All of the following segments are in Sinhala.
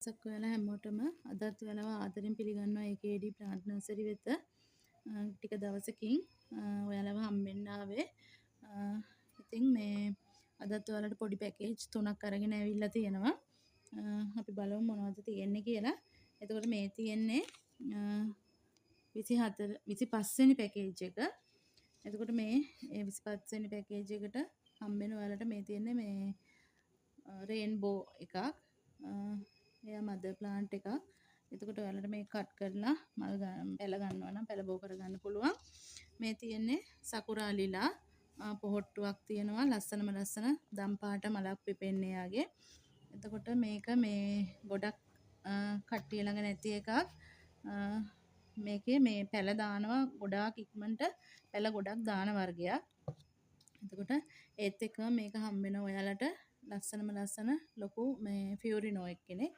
සක් ඔයාලා හැමෝටම අදත් ඔයාලව ආදරෙන් පිළිගන්නවා AKD ප්ලාන්ට් නර්සරි වෙත. ටික දවසකින් ඔයාලව හම්බෙන්න ආවේ. ඉතින් මේ අදත් ඔයාලට පොඩි පැකේජ් 3ක් අරගෙන ඇවිල්ලා තියෙනවා. අපි බලමු මොනවද තියෙන්නේ කියලා. එතකොට මේ තියෙන්නේ 25 වෙනි පැකේජ් එක. එතකොට මේ 25 වෙනි පැකේජ් එකට හම්බෙන ඔයාලට මේ තියෙන්නේ මේ රේන්බෝ එකක්. එයා මදර් ප්ලාන්ට් එකක්. එතකොට ඔයාලට මේ කට් කරලා මල් පැල ගන්නවා නම් පැල බෝ කරගන්න පුළුවන්. මේ තියෙන්නේ සකුරා ලිලා පොහොට්ටුවක් තියෙනවා. ලස්සනම ලස්සන දම් පාට මලක් පිපෙන්නේ යාගේ. එතකොට මේක මේ ගොඩක් කට්ටිය ළඟ නැති එකක්. මේකේ මේ පැල දානවා ගොඩාක් ඉක්මනට පැල ගොඩක් දාන වර්ගයක්. එතකොට ඒත් එක්කම මේක හම්බ වෙන ඔයාලට ලස්සනම ලස්සන ලොකු මේ ෆියුරිනෝ එක්කෙනෙක්.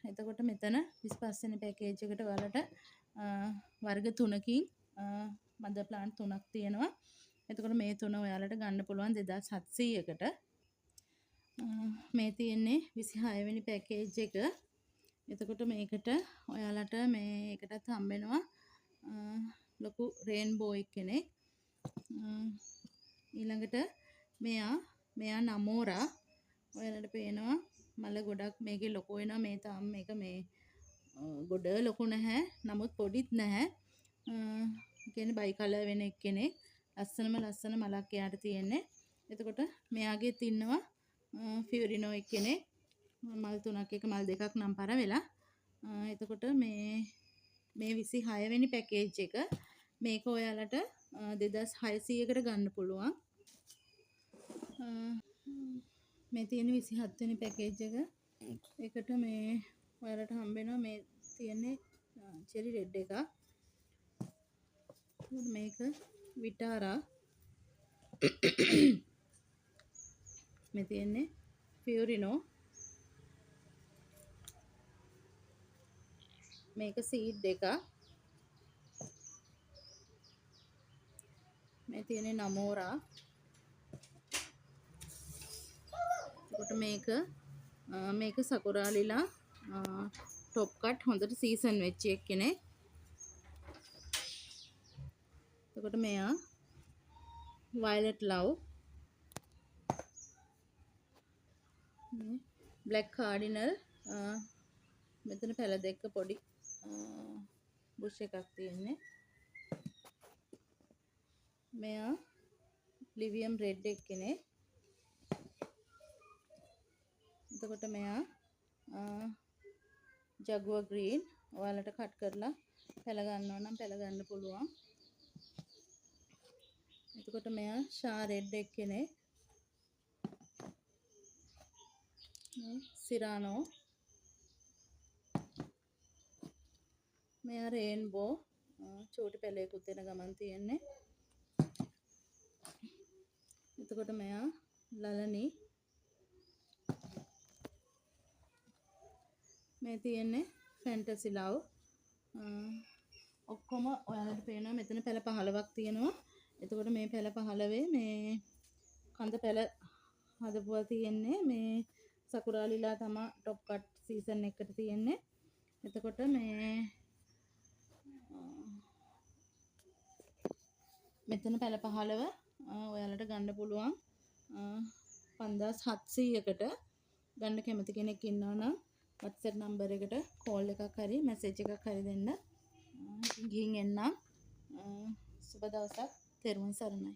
එතකොට මෙතන 25 වෙනි පැකේජ් එකට ඔයාලට වර්ග 3කින් මදර් ප්ලාන්ට් 3ක් තියෙනවා. එතකොට මේ තුන ඔයාලට ගන්න පුළුවන් 2700කට. මේ තියෙන්නේ 26 වෙනි පැකේජ් එක. එතකොට මේකට ඔයාලට මේකටත් හම්බ වෙනවා ලොකු රේන්බෝ එක්කෙනෙක්. ඊළඟට මෙයා නමෝරා ඔයාලට පේනවා මල ගොඩක් මේකේ ලොකු වෙනවා. මේ තාම මේක මේ ගොඩ ලොකු නැහැ. නමුත් පොඩිත් නැහැ. කියන්නේ බයි කලර් වෙන එක්කෙනෙක්. ලස්සනම ලස්සන මලක් එයාට තියෙන්නේ. එතකොට මෙයාගෙත් ඉන්නවා ෆියුරිනෝ එක්කෙනෙක්. මල් 3ක් එක මල් 2ක් නම් පර වෙලා. එතකොට මේ 26 වෙනි පැකේජ් එක මේක ඔයාලට 2600කට ගන්න පුළුවන්. මේ තියෙන 27 වෙනි පැකේජ් එක. ඒකට මේ ඔයාලට හම්බ වෙනවා මේ තියෙන්නේ චෙරි රෙඩ් එකක්. මේක විටාරා. මේ තියෙන්නේ ෆියුරිනෝ. මේක සීඩ් එකක්. මේ තියෙන්නේ නමෝරා. එතකොට මේක සකුරා ලිලා টොප් කට් හොඳට සීසන් වෙච්ච එක්කෙනෙක්. එතකොට මෙයා වයලට් ලව්. Black cardinal. මෙතන පැල දෙක පොඩි බුෂ් එකක් තියෙන්නේ. මෙයා ලිවියම් රෙඩ් එක්කෙනෙක්. එතකොට මෙයා ජගුව ග්‍රීන්. ඔයාලට කට් කරලා පැල ගන්නවා නම් පැල ගන්න පුළුවන්. එතකොට මෙයා ෂා රෙඩ් එක්කෙනෙක්. සිරානෝ. මෙයා රේන්බෝ. චූටි පැලයකුත් වෙන ගමන් තියෙන්නේ. එතකොට මෙයා ලලනි. මේ තියෙන්නේ ෆැන්ටසි ලව්. ඔක්කොම ඔයාලට පේනවා මෙතන පැල 15ක් තියෙනවා. එතකොට මේ පැල 15 මේ කඳ පැල හදපුවා තියෙන්නේ මේ සකුරා ලිලා තමයි টොප් කට් සීසන් එකට තියෙන්නේ. එතකොට මෙතන පැල 15 ඔයාලට ගන්න පුළුවන් 5700කට. ගන්න කැමති කෙනෙක් ඉන්නවා නම් WhatsApp නම්බර් එකට කෝල් එකක් හරි මැසේජ් එකක් හරි දෙන්න. ගිහින් එන්නම්. සුබ දවසක්. තෙරුවන් සරණයි.